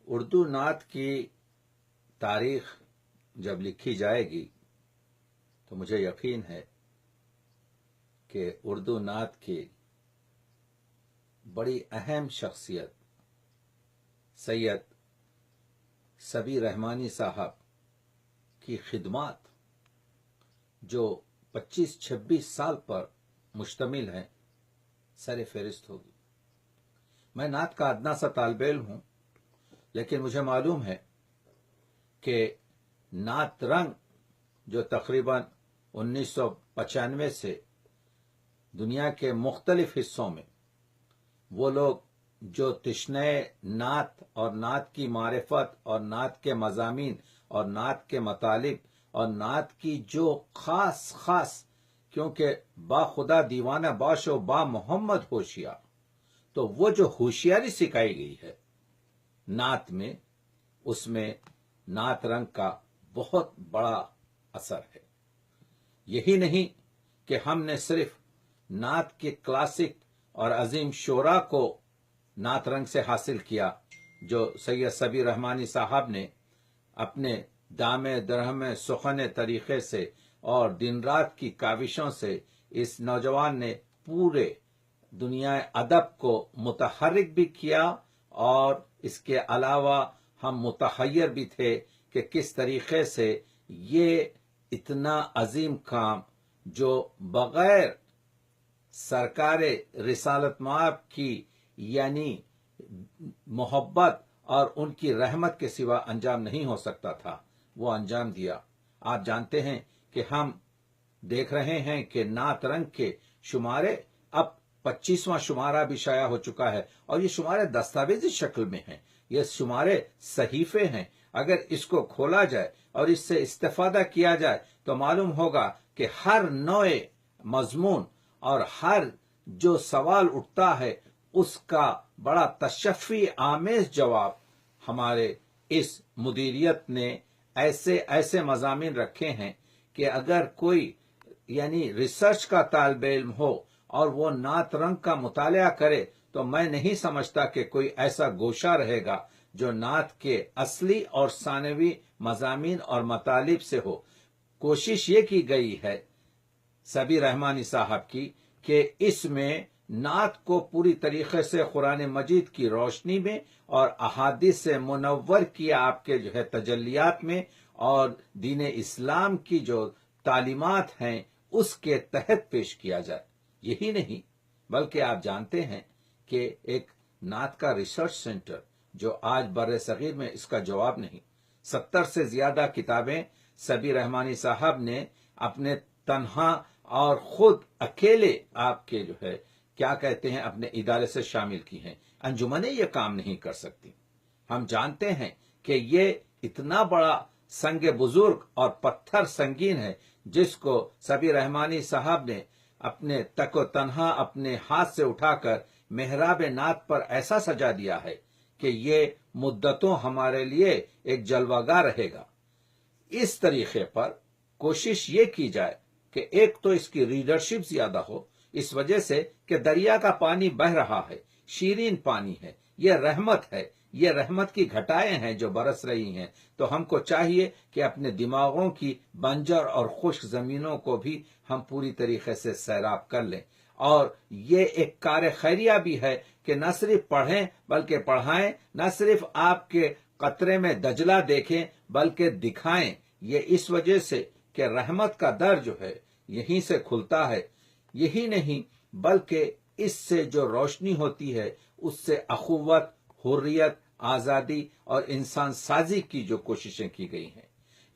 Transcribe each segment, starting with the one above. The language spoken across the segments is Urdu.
اردو نعت کی تاریخ جب لکھی جائے گی تو مجھے یقین ہے کہ اردو نعت کی بڑی اہم شخصیت سید صبی رحمانی صاحب کی خدمات جو 25-26 سال پر مشتمل ہیں سر فہرست ہوگی۔ میں نعت کا ادنا سا طالب علم ہوں، لیکن مجھے معلوم ہے کہ نعت رنگ جو تقریباً 1995 سے دنیا کے مختلف حصوں میں وہ لوگ جو تشنہ نعت اور نعت کی معرفت اور نعت کے مضامین اور نعت کے مطالب اور نعت کی جو خاص کیونکہ با خدا دیوانہ باش و با محمد ہوشیار، تو وہ جو ہوشیاری سکھائی گئی ہے نعت میں، اس میں نعت رنگ کا بہت بڑا اثر ہے۔ یہی نہیں کہ ہم نے صرف نعت کے کلاسک اور عظیم شعراء کو نعت رنگ سے حاصل کیا جو سید صبی رحمانی صاحب نے اپنے دام درہم سخن طریقے سے اور دن رات کی کاوشوں سے اس نوجوان نے پورے دنیا ادب کو متحرک بھی کیا، اور اس کے علاوہ ہم متحیر بھی تھے کہ کس طریقے سے یہ اتنا عظیم کام جو بغیر سرکار رسالت مآب کی یعنی محبت اور ان کی رحمت کے سوا انجام نہیں ہو سکتا تھا، وہ انجام دیا۔ آپ جانتے ہیں کہ ہم دیکھ رہے ہیں کہ نعت رنگ کے شمارے اب 25واں شمارہ بھی شائع ہو چکا ہے، اور یہ شمارے دستاویزی شکل میں ہیں، یہ شمارے صحیفے ہیں۔ اگر اس کو کھولا جائے اور اس سے استفادہ کیا جائے تو معلوم ہوگا کہ ہر نوع مضمون اور ہر جو سوال اٹھتا ہے اس کا بڑا تشفی آمیز جواب ہمارے اس مدیریت نے ایسے مضامین رکھے ہیں کہ اگر کوئی یعنی ریسرچ کا طالب علم ہو اور وہ نعت رنگ کا مطالعہ کرے تو میں نہیں سمجھتا کہ کوئی ایسا گوشہ رہے گا جو نعت کے اصلی اور ثانوی مضامین اور مطالب سے ہو۔ کوشش یہ کی گئی ہے صبی رحمانی صاحب کی کہ اس میں نعت کو پوری طریقے سے قرآن مجید کی روشنی میں اور احادیث سے منور کیا آپ کے جو ہے تجلیات میں، اور دین اسلام کی جو تعلیمات ہیں اس کے تحت پیش کیا جائے۔ یہی نہیں بلکہ آپ جانتے ہیں کہ ایک نعت کا ریسرچ سینٹر جو آج بر صغیر میں اس کا جواب نہیں، 70 سے زیادہ کتابیں صبی رحمانی صاحب نے اپنے تنہا اور خود اکیلے آپ کے جو ہے کیا کہتے ہیں اپنے ادارے سے شامل کی ہیں۔ انجمنیں یہ کام نہیں کر سکتی۔ ہم جانتے ہیں کہ یہ اتنا بڑا سنگ بزرگ اور پتھر سنگین ہے جس کو صبی رحمانی صاحب نے اپنے تک و تنہا اپنے ہاتھ سے اٹھا کر محراب نعت پر ایسا سجا دیا ہے کہ یہ مدتوں ہمارے لیے ایک جلوہ گاہ رہے گا۔ اس طریقے پر کوشش یہ کی جائے کہ ایک تو اس کی ریڈرشپ زیادہ ہو، اس وجہ سے کہ دریا کا پانی بہہ رہا ہے، شیرین پانی ہے، یہ رحمت ہے، یہ رحمت کی گھٹائیں ہیں جو برس رہی ہیں، تو ہم کو چاہیے کہ اپنے دماغوں کی بنجر اور خشک زمینوں کو بھی ہم پوری طریقے سے سیراب کر لیں۔ اور یہ ایک کار خیریہ بھی ہے کہ نہ صرف پڑھیں بلکہ پڑھائیں، نہ صرف آپ کے قطرے میں دجلہ دیکھیں بلکہ دکھائیں۔ یہ اس وجہ سے کہ رحمت کا در جو ہے یہیں سے کھلتا ہے۔ یہی نہیں بلکہ اس سے جو روشنی ہوتی ہے اس سے اخوت، حریت، آزادی اور انسان سازی کی جو کوششیں کی گئی ہیں۔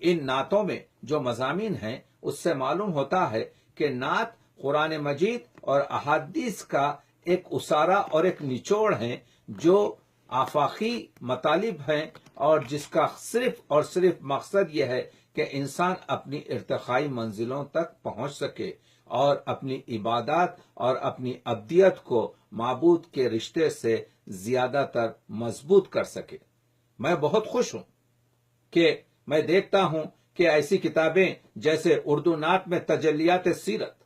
ان نعتوں میں جو مضامین ہیں اس سے معلوم ہوتا ہے کہ نعت قرآن مجید اور احادیث کا ایک اسارہ اور ایک نچوڑ ہیں جو آفاقی مطالب ہیں، اور جس کا صرف اور صرف مقصد یہ ہے کہ انسان اپنی ارتقائی منزلوں تک پہنچ سکے اور اپنی عبادات اور اپنی ابدیت کو معبود کے رشتے سے زیادہ تر مضبوط کر سکے۔ میں بہت خوش ہوں کہ میں دیکھتا ہوں کہ ایسی کتابیں جیسے اردو نعت میں تجلیات سیرت،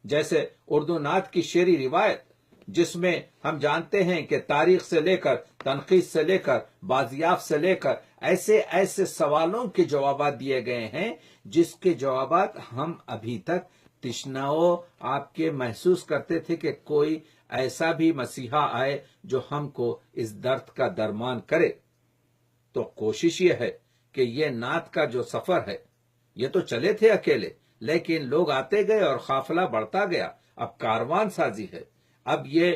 جیسے اردو نعت کی شعری روایت، جس میں ہم جانتے ہیں کہ تاریخ سے لے کر تنقید سے لے کر بازیافت سے لے کر ایسے ایسے سوالوں کے جوابات دیے گئے ہیں جس کے جوابات ہم ابھی تک تشناؤ آپ کے محسوس کرتے تھے کہ کوئی ایسا بھی مسیحا آئے جو ہم کو اس درد کا درمان کرے۔ تو کوشش یہ ہے کہ یہ نعت کا جو سفر ہے، یہ تو چلے تھے اکیلے، لیکن لوگ آتے گئے اور قافلہ بڑھتا گیا۔ اب کاروان سازی ہے، اب یہ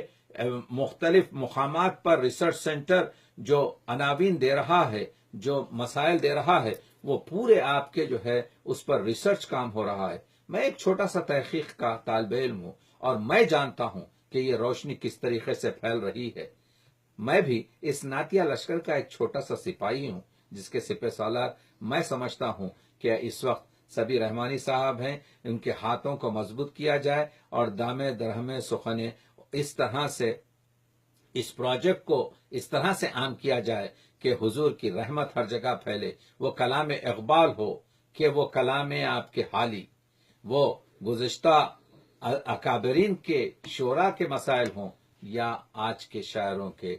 مختلف مقامات پر ریسرچ سینٹر جو عناوین دے رہا ہے، جو مسائل دے رہا ہے، وہ پورے آپ کے جو ہے اس پر ریسرچ کام ہو رہا ہے۔ میں ایک چھوٹا سا تحقیق کا طالب علم ہوں اور میں جانتا ہوں کہ یہ روشنی کس طریقے سے پھیل رہی ہے۔ میں بھی اس نعتیہ لشکر کا ایک چھوٹا سا سپاہی ہوں جس کے سپہ سالار میں سمجھتا ہوں کہ اس وقت سبیر رحمانی صاحب ہیں۔ ان کے ہاتھوں کو مضبوط کیا جائے اور دامے درہمے سخنے اس طرح سے اس پروجیکٹ کو اس طرح سے عام کیا جائے کہ حضور کی رحمت ہر جگہ پھیلے۔ وہ کلام اقبال ہو کہ وہ کلام آپ کے حالی، وہ گزشتہ اکابرین کے شعراء کے مسائل ہوں یا آج کے شاعروں کے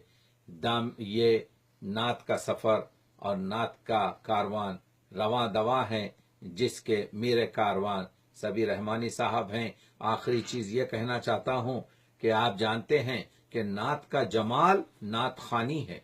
یہ نعت کا سفر اور نعت کا کاروان رواں دواں ہیں جس کے میر کاروان سبیر رحمانی صاحب ہیں۔ آخری چیز یہ کہنا چاہتا ہوں کہ آپ جانتے ہیں کہ نعت کا جمال نعت خوانی ہے۔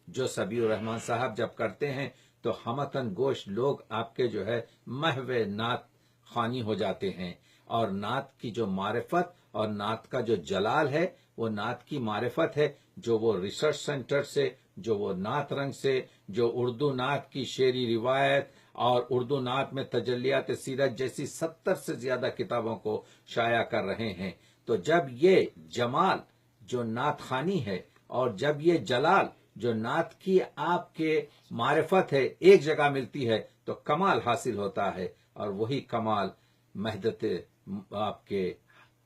جو سبیر الرحمان صاحب جب کرتے ہیں تو ہمتن گوش لوگ آپ کے جو ہے محو نعت خوانی ہو جاتے ہیں، اور نعت کی جو معرفت اور نعت کا جو جلال ہے وہ نعت کی معرفت ہے جو وہ ریسرچ سینٹر سے، جو وہ نعت رنگ سے، جو اردو نعت کی شعری روایت اور اردو نعت میں تجلیات سیرت جیسی 70 سے زیادہ کتابوں کو شائع کر رہے ہیں۔ تو جب یہ جمال جو نعت خوانی ہے اور جب یہ جلال جو نعت کی آپ کے معرفت ہے ایک جگہ ملتی ہے تو کمال حاصل ہوتا ہے، اور وہی کمال مہدت آپ کے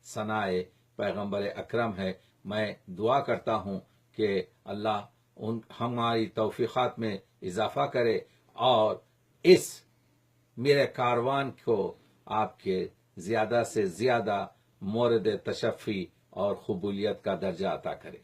ثنائے پیغمبر اکرم ہے۔ میں دعا کرتا ہوں کہ اللہ ہماری توفیقات میں اضافہ کرے اور اس میرے کاروان کو آپ کے زیادہ سے زیادہ مورد تشفی اور قبولیت کا درجہ عطا کرے۔